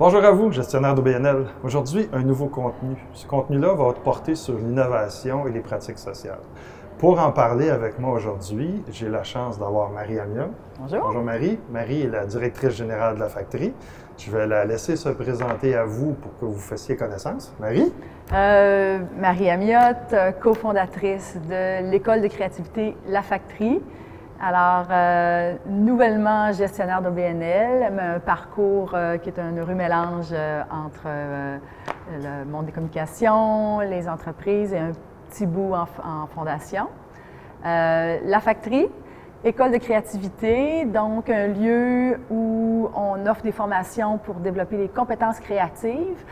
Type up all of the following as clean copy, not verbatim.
Bonjour à vous, gestionnaire d'OBNL. Aujourd'hui, un nouveau contenu. Ce contenu-là va porter sur l'innovation et les pratiques sociales. Pour en parler avec moi aujourd'hui, j'ai la chance d'avoir Marie Amia. Bonjour. Bonjour Marie. Marie est la directrice générale de la Factory. Je vais la laisser se présenter à vous pour que vous fassiez connaissance. Marie? Marie Amiotte, cofondatrice de l'école de créativité La Factory. Alors, nouvellement gestionnaire d'OBNL, mais un parcours qui est un heureux mélange entre le monde des communications, les entreprises et un petit bout en fondation. La Factory, école de créativité, donc un lieu où on offre des formations pour développer les compétences créatives,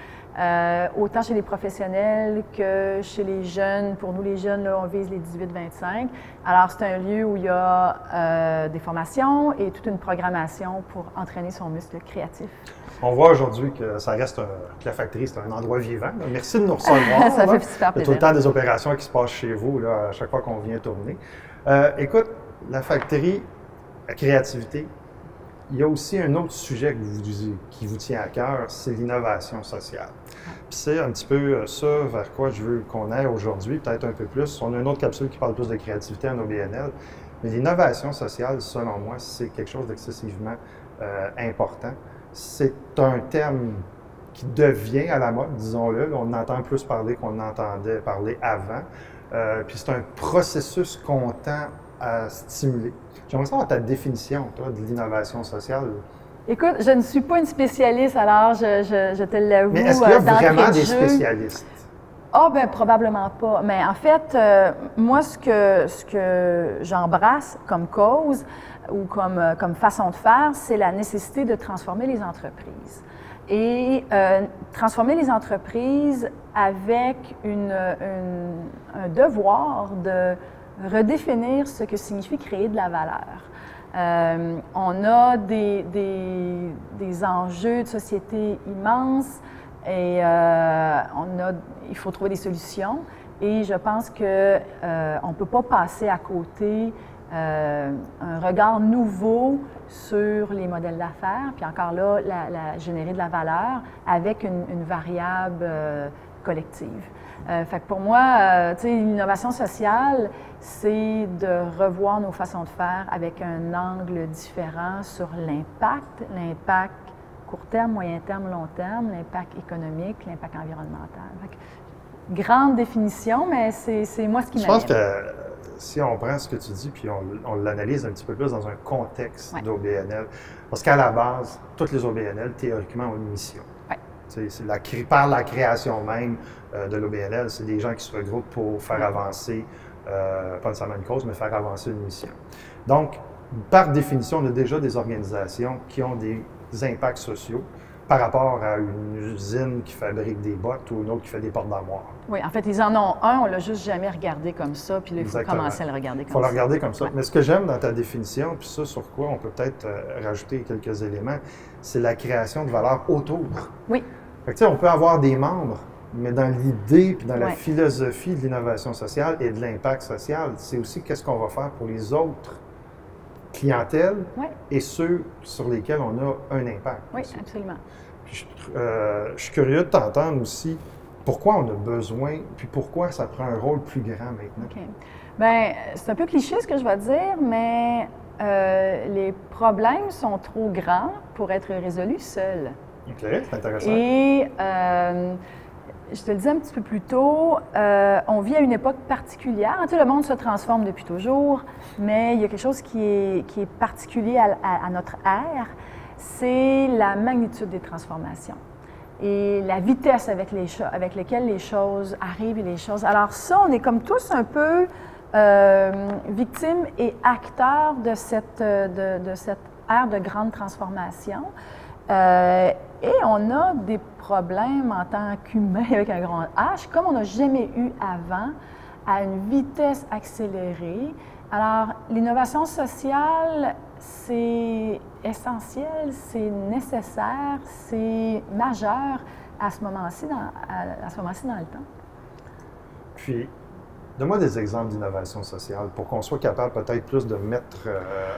autant chez les professionnels que chez les jeunes. Pour nous, les jeunes, là, on vise les 18-25. Alors, c'est un lieu où il y a des formations et toute une programmation pour entraîner son muscle créatif. On voit aujourd'hui que ça reste que la Factory, c'est un endroit vivant. Merci de nous recevoir. Ça fait super plaisir. Il y a tout le temps des opérations qui se passent chez vous là, à chaque fois qu'on vient tourner. Écoute, la Factory, la créativité, il y a aussi un autre sujet qui vous tient à cœur, c'est l'innovation sociale. Puis c'est un petit peu ça vers quoi je veux qu'on aille aujourd'hui, peut-être un peu plus. On a une autre capsule qui parle plus de créativité en OBNL, mais l'innovation sociale, selon moi, c'est quelque chose d'excessivement important. C'est un thème qui devient à la mode, disons-le. On entend plus parler qu'on entendait parler avant. Puis c'est un processus qu'on tend à stimuler. J'aimerais savoir ta définition, toi, de l'innovation sociale. Écoute, je ne suis pas une spécialiste, alors je te l'avoue. Mais est-ce qu'il y a vraiment des spécialistes? Ah, bien, probablement pas. Mais en fait, moi, ce que j'embrasse comme cause ou comme façon de faire, c'est la nécessité de transformer les entreprises. Et transformer les entreprises avec un devoir de redéfinir ce que signifie créer de la valeur. On a des enjeux de société immenses et il faut trouver des solutions. Et je pense qu'on ne peut pas passer à côté un regard nouveau sur les modèles d'affaires, puis encore là, générer de la valeur avec une variable collective. Fait que pour moi, l'innovation sociale, c'est de revoir nos façons de faire avec un angle différent sur l'impact court terme, moyen terme, long terme, l'impact économique, l'impact environnemental. Fait que, grande définition, mais c'est moi ce qui m'anime. Je pense que si on prend ce que tu dis puis on l'analyse un petit peu plus dans un contexte d'OBNL, parce qu'à la base, toutes les OBNL, théoriquement, ont une mission. Par la création même de l'OBNL, c'est des gens qui se regroupent pour faire avancer, pas nécessairement une cause, mais faire avancer une mission. Donc, par définition, on a déjà des organisations qui ont des impacts sociaux par rapport à une usine qui fabrique des bottes ou une autre qui fait des portes d'armoire. Oui, en fait, ils en ont un, on l'a juste jamais regardé comme ça, puis là, il faut commencer à le regarder comme ça. Il faut le regarder comme ça. Ouais. Mais ce que j'aime dans ta définition, puis ça sur quoi on peut peut-être rajouter quelques éléments, c'est la création de valeur autour. Oui. Fait que, on peut avoir des membres, mais dans l'idée puis dans la philosophie de l'innovation sociale et de l'impact social, c'est aussi qu'est-ce qu'on va faire pour les autres clientèles et ceux sur lesquels on a un impact. Oui, absolument. Puis je suis curieux de t'entendre aussi pourquoi on a besoin, puis pourquoi ça prend un rôle plus grand maintenant. OK. Bien, c'est un peu cliché ce que je vais dire, mais les problèmes sont trop grands pour être résolus seuls. OK, c'est intéressant. Et je te le disais un petit peu plus tôt, on vit à une époque particulière. Tu sais, le monde se transforme depuis toujours, mais il y a quelque chose qui est particulier à notre ère, c'est la magnitude des transformations et la vitesse avec laquelle les choses arrivent et les choses. Alors ça, on est comme tous un peu victimes et acteurs de cette ère de grande transformation. Et on a des problèmes en tant qu'humain avec un grand H, comme on n'a jamais eu avant, à une vitesse accélérée. Alors, l'innovation sociale, c'est essentiel, c'est nécessaire, c'est majeur à ce moment-ci dans le temps. Puis, donne-moi des exemples d'innovation sociale pour qu'on soit capable peut-être plus de mettre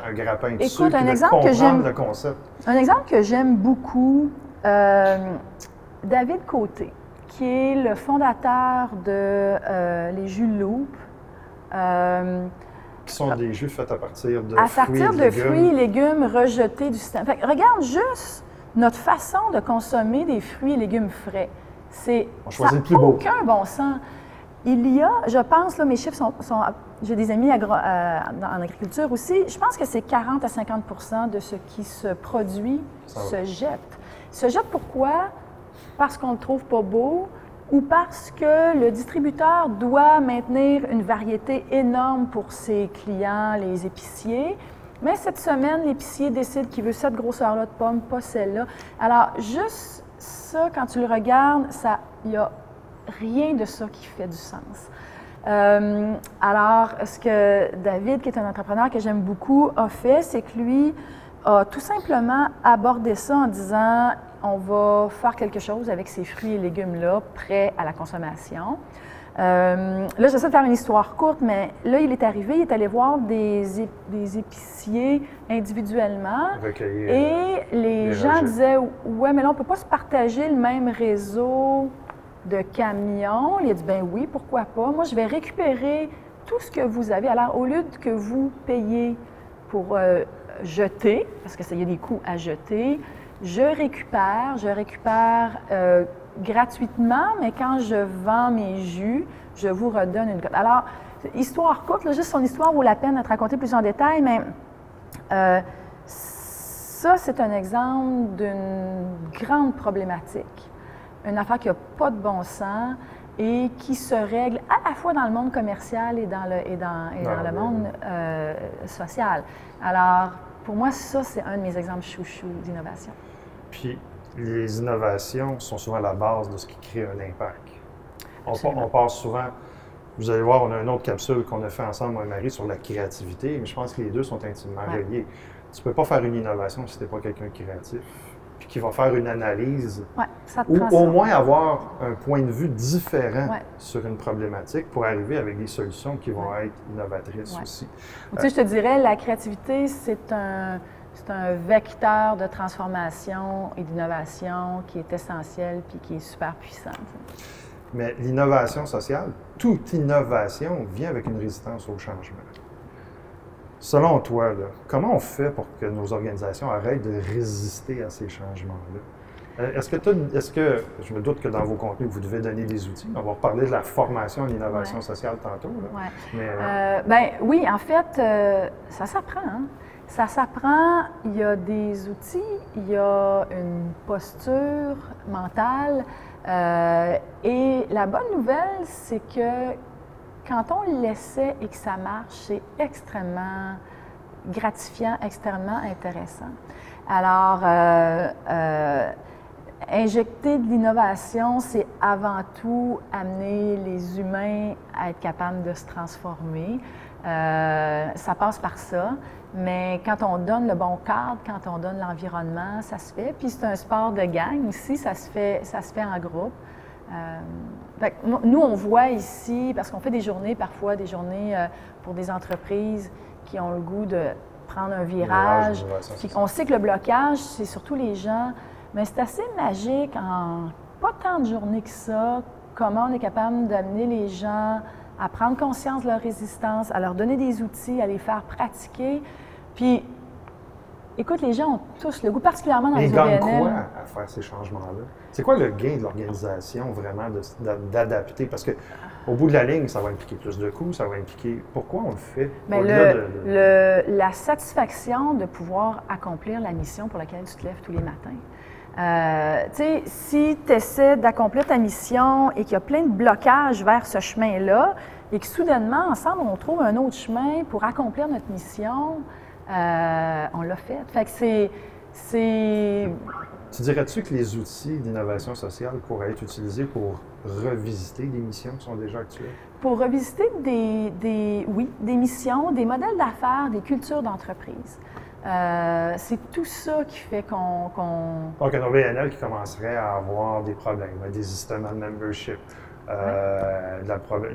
un grappin dessus et de comprendre le concept. Un exemple que j'aime beaucoup, David Côté, qui est le fondateur de les jus Loop. Qui sont des jus faits à partir de fruits et légumes rejetés du système. Fait que regarde juste notre façon de consommer des fruits et légumes frais. On choisit le plus beau. Aucun bon sens. Il y a, je pense, là, mes chiffres sont j'ai des amis en agriculture aussi, je pense que c'est 40 à 50 de ce qui se produit se jette. Se jette pourquoi? Parce qu'on ne le trouve pas beau ou parce que le distributeur doit maintenir une variété énorme pour ses clients, les épiciers. Mais cette semaine, l'épicier décide qu'il veut cette grosseur-là de pomme, pas celle-là. Alors, juste ça, quand tu le regardes, il n'y a rien de ça qui fait du sens. Alors, ce que David, qui est un entrepreneur que j'aime beaucoup, a fait, c'est que lui a tout simplement abordé ça en disant on va faire quelque chose avec ces fruits et légumes-là prêts à la consommation. Là, j'essaie de faire une histoire courte, mais là, il est arrivé, il est allé voir des épiciers individuellement et les gens disaient « Ouais, mais là, on ne peut pas se partager le même réseau de camions. » Il a dit « Ben oui, pourquoi pas? Moi, je vais récupérer tout ce que vous avez. Alors, au lieu que vous payiez pour jeter, parce qu'il y a des coûts à jeter, je récupère gratuitement, mais quand je vends mes jus, je vous redonne une cote. » Alors, histoire courte, là, juste son histoire vaut la peine d'être racontée plus en détail, mais ça, c'est un exemple d'une grande problématique. Une affaire qui n'a pas de bon sens et qui se règle à la fois dans le monde commercial et dans le monde social. Alors, pour moi, ça, c'est un de mes exemples chouchous d'innovation. Puis, les innovations sont souvent à la base de ce qui crée un impact. On part souvent, vous allez voir, on a une autre capsule qu'on a fait ensemble, moi et Marie, sur la créativité, mais je pense que les deux sont intimement reliés. Tu ne peux pas faire une innovation si tu n'es pas quelqu'un de créatif, puis qui va faire une analyse, ou au moins avoir un point de vue différent sur une problématique pour arriver avec des solutions qui vont être innovatrices aussi. Tu sais, je te dirais, la créativité, c'est un vecteur de transformation et d'innovation qui est essentiel puis qui est super puissant. Mais l'innovation sociale, toute innovation vient avec une résistance au changement. Selon toi, là, comment on fait pour que nos organisations arrêtent de résister à ces changements-là? Est-ce que, je me doute que dans vos contenus, vous devez donner des outils. On va reparler de la formation en innovation sociale tantôt. Là. Mais, oui, en fait, ça s'apprend. Hein? Ça s'apprend, il y a des outils, il y a une posture mentale. Et la bonne nouvelle, c'est que quand on l'essaie et que ça marche, c'est extrêmement gratifiant, extrêmement intéressant. Alors, injecter de l'innovation, c'est avant tout amener les humains à être capables de se transformer. Ça passe par ça. Mais quand on donne le bon cadre, quand on donne l'environnement, ça se fait. Puis c'est un sport de gang aussi, ça se fait en groupe. Nous, on voit ici, parce qu'on fait des journées parfois, des journées pour des entreprises qui ont le goût de prendre un virage. Puis on sait que le blocage, c'est surtout les gens. Mais c'est assez magique en pas tant de journées que ça, comment on est capable d'amener les gens à prendre conscience de leur résistance, à leur donner des outils, à les faire pratiquer. Puis, écoute, les gens ont tous le goût, particulièrement dans les OBNL. Ils gagnent quoi à faire ces changements-là? C'est quoi le gain de l'organisation vraiment d'adapter? Parce qu'au bout de la ligne, ça va impliquer plus de coûts, ça va impliquer... Pourquoi on le fait? Mais la satisfaction de pouvoir accomplir la mission pour laquelle tu te lèves tous les matins. Tu sais, si tu essaies d'accomplir ta mission et qu'il y a plein de blocages vers ce chemin-là et que soudainement, ensemble, on trouve un autre chemin pour accomplir notre mission, on l'a fait. Fait que c'est... Tu dirais-tu que les outils d'innovation sociale pourraient être utilisés pour revisiter des missions qui sont déjà actuelles? Pour revisiter des missions, des modèles d'affaires, des cultures d'entreprise. C'est tout ça qui fait qu'on... Donc, un OBNL qui commencerait à avoir des problèmes, des systèmes de membership,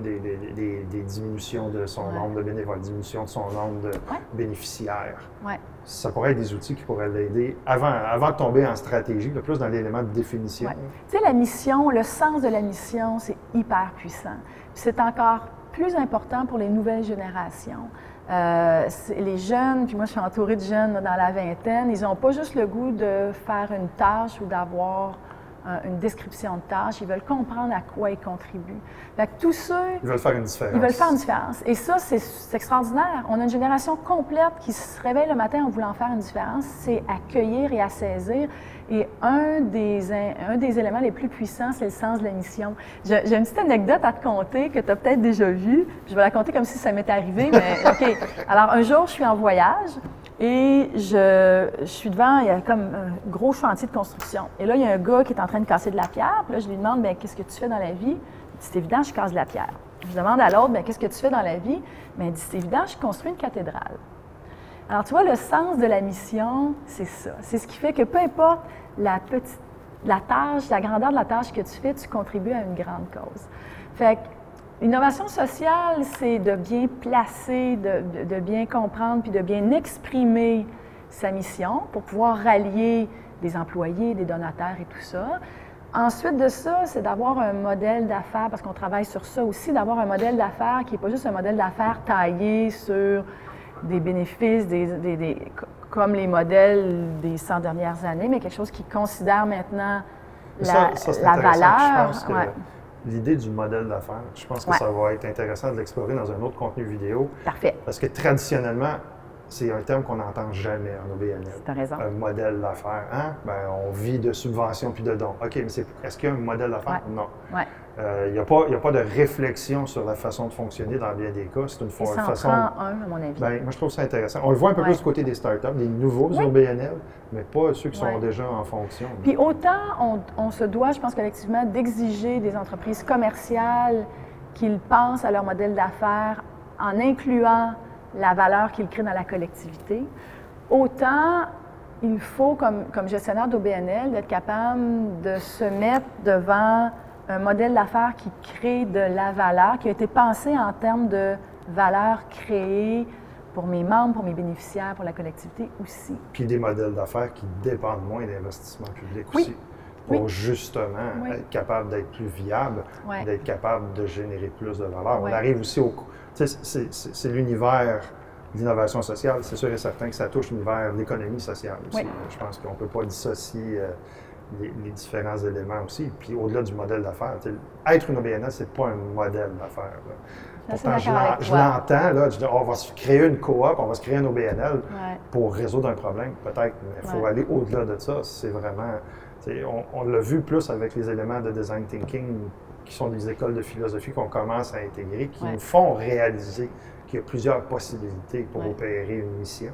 des diminutions de son nombre de bénévoles, diminution de son nombre de bénéficiaires. Ouais. Ça pourrait être des outils qui pourraient l'aider avant de tomber en stratégie, le plus dans l'élément de définition. Ouais. Tu sais, la mission, le sens de la mission, c'est hyper puissant. Puis c'est encore plus important pour les nouvelles générations. Les jeunes, puis moi je suis entourée de jeunes là, dans la vingtaine, ils n'ont pas juste le goût de faire une tâche ou d'avoir une description de tâche, ils veulent comprendre à quoi ils contribuent. Fait que tous ceux... Ils veulent faire une différence. Ils veulent faire une différence. Et ça, c'est extraordinaire. On a une génération complète qui se réveille le matin en voulant faire une différence. C'est accueillir et assaisir. Et un des éléments les plus puissants, c'est le sens de la mission. J'ai une petite anecdote à te conter que tu as peut-être déjà vue. Je vais la conter comme si ça m'était arrivé, mais OK. Alors, un jour, je suis en voyage. Et je suis devant, il y a comme un gros chantier de construction. Et là, il y a un gars qui est en train de casser de la pierre. Puis là, je lui demande, bien, qu'est-ce que tu fais dans la vie? Il dit, c'est évident, je casse de la pierre. Je demande à l'autre, bien, qu'est-ce que tu fais dans la vie? Bien, il dit, c'est évident, je construis une cathédrale. Alors, tu vois, le sens de la mission, c'est ça. C'est ce qui fait que peu importe la tâche, la grandeur de la tâche que tu fais, tu contribues à une grande cause. Fait que, l'innovation sociale, c'est de bien placer, de bien comprendre, puis de bien exprimer sa mission pour pouvoir rallier des employés, des donateurs et tout ça. Ensuite de ça, c'est d'avoir un modèle d'affaires, parce qu'on travaille sur ça aussi, d'avoir un modèle d'affaires qui n'est pas juste un modèle d'affaires taillé sur des bénéfices, comme les modèles des 100 dernières années, mais quelque chose qui considère maintenant la valeur. Je pense que l'idée du modèle d'affaires, je pense que ça va être intéressant de l'explorer dans un autre contenu vidéo. Parfait. Parce que traditionnellement, c'est un terme qu'on n'entend jamais en OBNL. Tu as raison. Un modèle d'affaires. Hein? Ben, on vit de subventions puis de dons. OK, mais est-ce qu'il y a un modèle d'affaires? Non. Il n'y a pas de réflexion sur la façon de fonctionner dans bien des cas. C'est une façon. À mon avis. Ben, moi, je trouve ça intéressant. On le voit un peu plus du côté des startups, des nouveaux OBNL, mais pas ceux qui sont déjà en fonction. Puis autant on se doit, je pense collectivement, d'exiger des entreprises commerciales qu'ils pensent à leur modèle d'affaires en incluant la valeur qu'ils créent dans la collectivité, autant il faut, comme gestionnaire d'OBNL, d'être capable de se mettre devant un modèle d'affaires qui crée de la valeur, qui a été pensé en termes de valeur créée pour mes membres, pour mes bénéficiaires, pour la collectivité aussi. Puis des modèles d'affaires qui dépendent moins d'investissement public aussi, pour justement être capable d'être plus viable, d'être capable de générer plus de valeur. On arrive aussi au... C'est l'univers de l'innovation sociale. C'est sûr et certain que ça touche l'univers de l'économie sociale aussi. Je pense qu'on ne peut pas dissocier les différents éléments aussi. Puis au-delà du modèle d'affaires, être une OBNL, ce n'est pas un modèle d'affaires. Pourtant, je l'entends, là, je dis, on va se créer une coop, on va se créer un OBNL pour résoudre un problème, peut-être, mais il faut aller au-delà de ça. C'est vraiment... On l'a vu plus avec les éléments de design thinking qui sont des écoles de philosophie qu'on commence à intégrer, qui nous font réaliser qu'il y a plusieurs possibilités pour opérer une mission.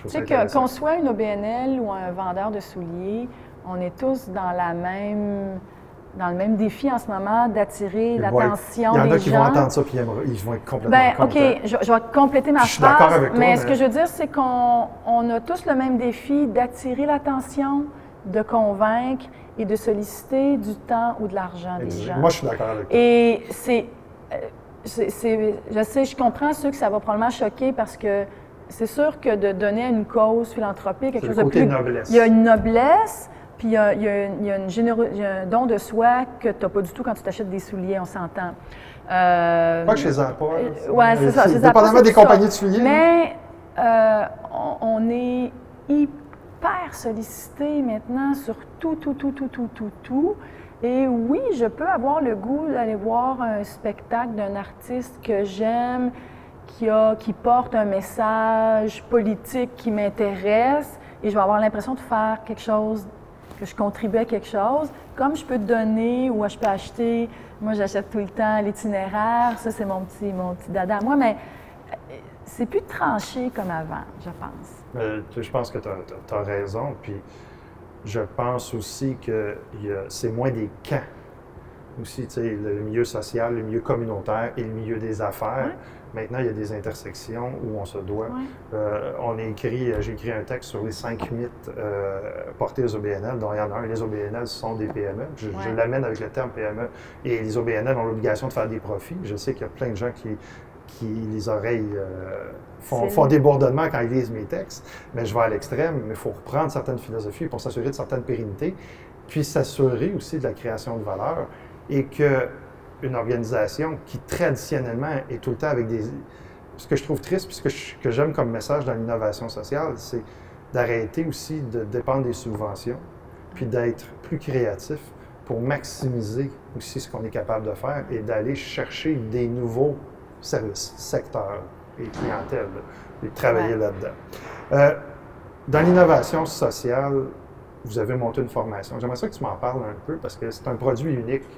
Tu sais, qu'on soit une OBNL ou un vendeur de souliers, on est tous dans le même défi en ce moment d'attirer l'attention des gens. Il y en a qui vont entendre ça puis ils vont être complètement contents. OK, je vais compléter ma phrase, mais ce que je veux dire, c'est qu'on a tous le même défi d'attirer l'attention, de convaincre et de solliciter du temps ou de l'argent des gens. Moi, je suis d'accord avec toi. Et je sais, je comprends ceux que ça va probablement choquer parce que c'est sûr que de donner à une cause philanthropique, quelque chose de plus... noblesse. Il y a une noblesse, puis il y a un don de soi que tu n'as pas du tout quand tu t'achètes des souliers, on s'entend. Pas que chez Zappa. Oui, c'est ça. Dépendamment des compagnies de souliers. Mais on est hyper sollicité maintenant sur tout. Et oui, je peux avoir le goût d'aller voir un spectacle d'un artiste que j'aime, qui porte un message politique qui m'intéresse, et je vais avoir l'impression de faire quelque chose, que je contribue à quelque chose, comme je peux donner ou je peux acheter. Moi, j'achète tout le temps l'itinéraire, ça c'est mon petit dada. Moi, mais c'est plus tranché comme avant, je pense. Je pense que tu as raison, puis je pense aussi que c'est moins des camps aussi, tu sais, le milieu social, le milieu communautaire et le milieu des affaires. Maintenant, il y a des intersections où on se doit. J'ai écrit un texte sur les 5 mythes portés aux OBNL, dont il y en a un. Les OBNL sont des PME. Je l'amène avec le terme PME. Et les OBNL ont l'obligation de faire des profits. Je sais qu'il y a plein de gens qui les oreilles font des bourdonnements quand ils lisent mes textes, mais je vais à l'extrême. Mais il faut reprendre certaines philosophies pour s'assurer de certaines pérennités, puis s'assurer aussi de la création de valeur et qu'une organisation qui traditionnellement est tout le temps avec des... Ce que je trouve triste, puis ce que j'aime comme message dans l'innovation sociale, c'est d'arrêter aussi de dépendre des subventions, puis d'être plus créatif pour maximiser aussi ce qu'on est capable de faire et d'aller chercher des nouveaux services, secteurs et clientèle, et travailler là-dedans. Dans l'innovation sociale, vous avez monté une formation. J'aimerais ça que tu m'en parles un peu parce que c'est un produit unique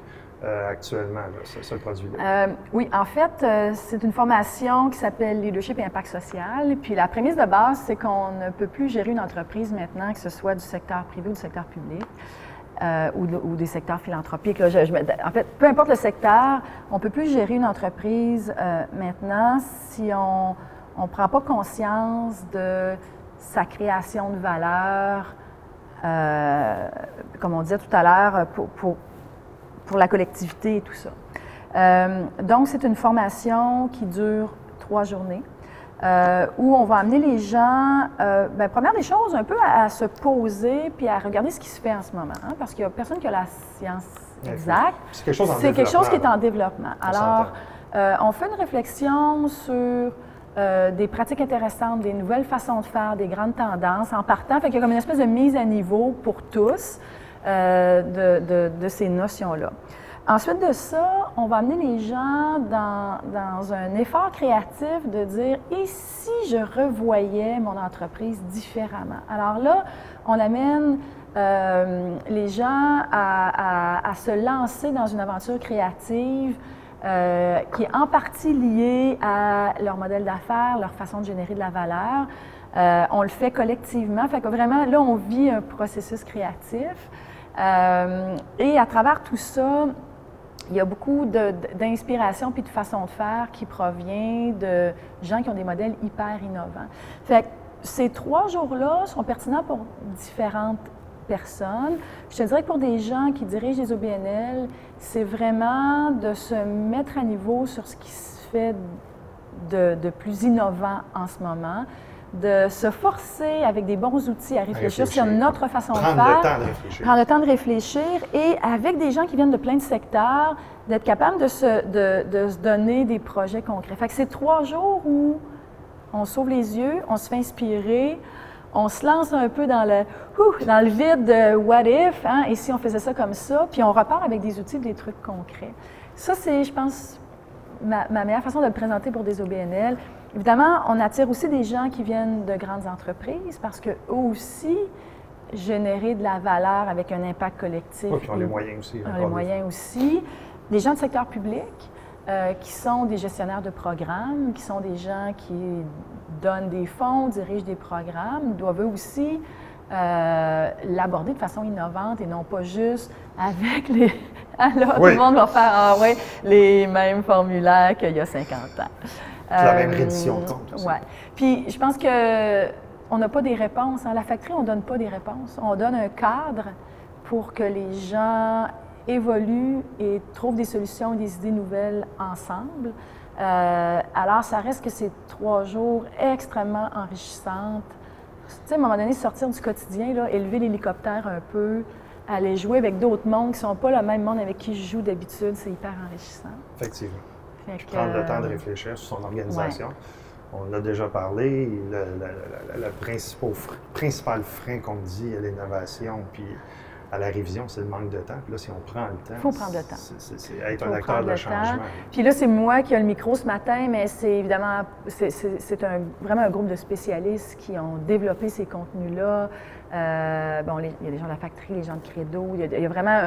actuellement, ce produit-là. Oui, en fait, c'est une formation qui s'appelle Leadership et Impact Social. Puis la prémisse de base, c'est qu'on ne peut plus gérer une entreprise maintenant, que ce soit du secteur privé ou du secteur public. Ou des secteurs philanthropiques. Là, en fait, peu importe le secteur, on ne peut plus gérer une entreprise maintenant si on ne prend pas conscience de sa création de valeur, comme on disait tout à l'heure, pour la collectivité et tout ça. Donc, c'est une formation qui dure 3 journées. Où on va amener les gens, première des choses, un peu à se poser puis à regarder ce qui se fait en ce moment, hein, parce qu'il n'y a personne qui a la science exacte. C'est quelque chose qui est en développement. Alors, on fait une réflexion sur des pratiques intéressantes, des nouvelles façons de faire, des grandes tendances en partant. Fait qu'il y a comme une espèce de mise à niveau pour tous de ces notions-là. Ensuite de ça, on va amener les gens dans un effort créatif de dire « Et si je revoyais mon entreprise différemment? » Alors là, on amène les gens à se lancer dans une aventure créative qui est en partie liée à leur modèle d'affaires, leur façon de générer de la valeur. On le fait collectivement. Fait que vraiment, là, on vit un processus créatif. Et à travers tout ça, il y a beaucoup d'inspiration puis de façon de faire qui provient de gens qui ont des modèles hyper innovants. Fait que ces 3 jours-là sont pertinents pour différentes personnes. Je te dirais que pour des gens qui dirigent les OBNL, c'est vraiment de se mettre à niveau sur ce qui se fait de plus innovant en ce moment, de se forcer avec des bons outils à réfléchir sur notre façon de faire. Prendre le temps de réfléchir. Prendre le temps de réfléchir et avec des gens qui viennent de plein de secteurs, d'être capable de se donner des projets concrets. Fait que c'est 3 jours où on s'ouvre les yeux, on se fait inspirer, on se lance un peu dans le vide de « what if hein? », et si on faisait ça comme ça, puis on repart avec des outils, des trucs concrets. Ça, c'est, je pense, ma meilleure façon de le présenter pour des OBNL. Évidemment, on attire aussi des gens qui viennent de grandes entreprises parce qu'eux aussi, générer de la valeur avec un impact collectif. Oui, puis on a les moyens aussi. On a les moyens aussi. Des gens du secteur public qui sont des gestionnaires de programmes, qui sont des gens qui donnent des fonds, dirigent des programmes, doivent eux aussi l'aborder de façon innovante et non pas juste avec les... Alors, tout le monde va faire les mêmes formulaires qu'il y a 50 ans. La même reddition de compte. Oui. Puis je pense qu'on n'a pas des réponses. À la factory, on ne donne pas des réponses. On donne un cadre pour que les gens évoluent et trouvent des solutions et des idées nouvelles ensemble. Alors, ça reste que c'est 3 jours extrêmement enrichissantes. Tu sais, à un moment donné, sortir du quotidien, là, élever l'hélicoptère un peu, aller jouer avec d'autres mondes qui ne sont pas le même monde avec qui je joue d'habitude, c'est hyper enrichissant. Effectivement. Prendre le temps de réfléchir sur son organisation. Ouais. On en a déjà parlé. Le principal frein qu'on me dit à l'innovation puis à la révision, c'est le manque de temps. Puis là, si on prend le temps, il faut prendre le temps. C'est être un acteur de changement. Puis là, c'est moi qui ai le micro ce matin, mais c'est évidemment, vraiment un groupe de spécialistes qui ont développé ces contenus-là. Il y a des gens de la factory, les gens de Credo. Il y a vraiment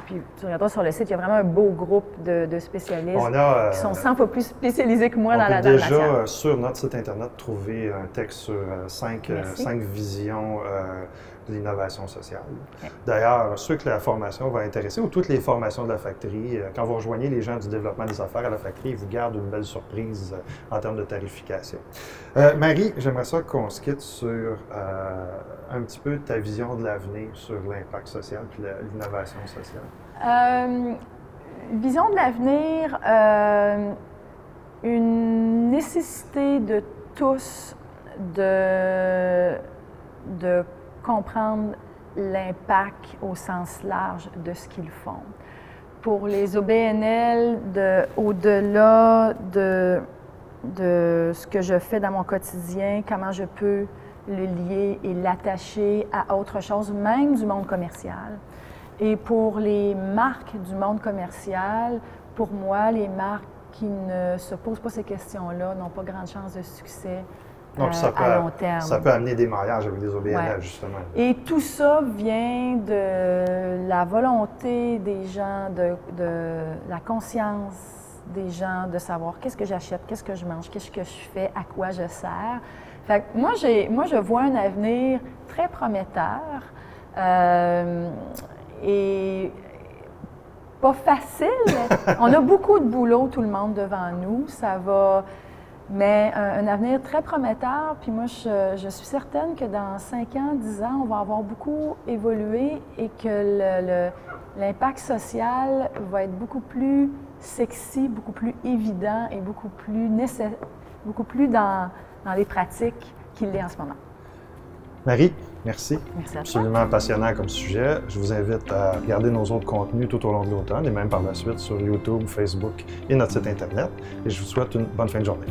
puis tu regarderas sur le site, il y a vraiment un beau groupe de spécialistes qui sont 100 fois plus spécialisés que moi dans la matière. On peut déjà, sur notre site Internet, trouver un texte sur 5 visions de l'innovation sociale. Okay. D'ailleurs, ceux que la formation va intéresser, ou toutes les formations de la factory, quand vous rejoignez les gens du développement des affaires à la factory, ils vous gardent une belle surprise en termes de tarification. Marie, j'aimerais ça qu'on se quitte sur un petit peu ta vision de l'avenir sur l'impact social et l'innovation sociale. Vision de l'avenir, une nécessité de tous de comprendre l'impact au sens large de ce qu'ils font. Pour les OBNL, au-delà de ce que je fais dans mon quotidien, comment je peux le lier et l'attacher à autre chose, même du monde commercial. Et pour les marques du monde commercial, pour moi, les marques qui ne se posent pas ces questions-là n'ont pas grande chance de succès à long terme. Ça peut amener des mariages avec des OBNL, justement. Et tout ça vient de la volonté des gens, de la conscience des gens, de savoir qu'est-ce que j'achète, qu'est-ce que je mange, qu'est-ce que je fais, à quoi je sers. Fait que moi, je vois un avenir très prometteur et pas facile. On a beaucoup de boulot, tout le monde, devant nous. Ça va... Mais un avenir très prometteur, puis moi, je suis certaine que dans 5 ans, 10 ans, on va avoir beaucoup évolué et que l'impact social va être beaucoup plus sexy, beaucoup plus évident et beaucoup plus dans les pratiques qu'il l'est en ce moment. Marie, merci. Merci à toi. Absolument passionnant comme sujet. Je vous invite à regarder nos autres contenus tout au long de l'automne et même par la suite sur YouTube, Facebook et notre site Internet. Et je vous souhaite une bonne fin de journée.